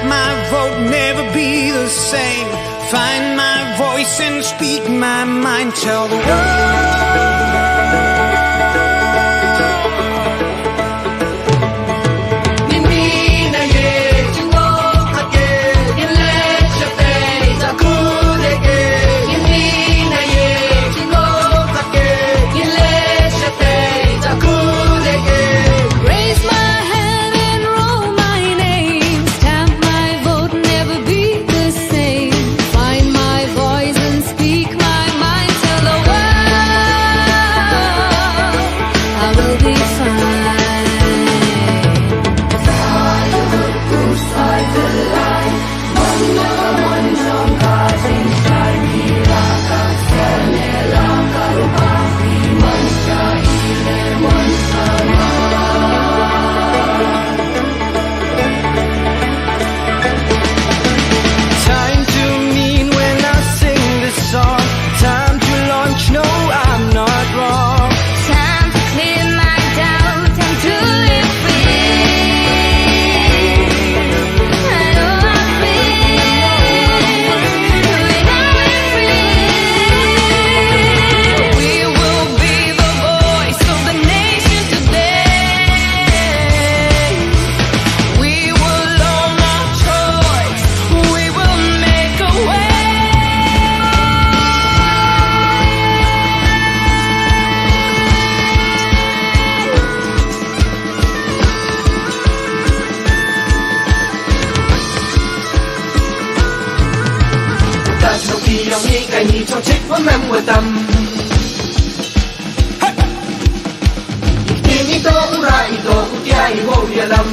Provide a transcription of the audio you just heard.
my vote never be the same. Find my voice and speak my mind. Tell the world. Dòng như cây nhị trong trích vẫn em vừa tầm Nhìn như tô cũng ra ý tô cũng tia ý vô địa lâm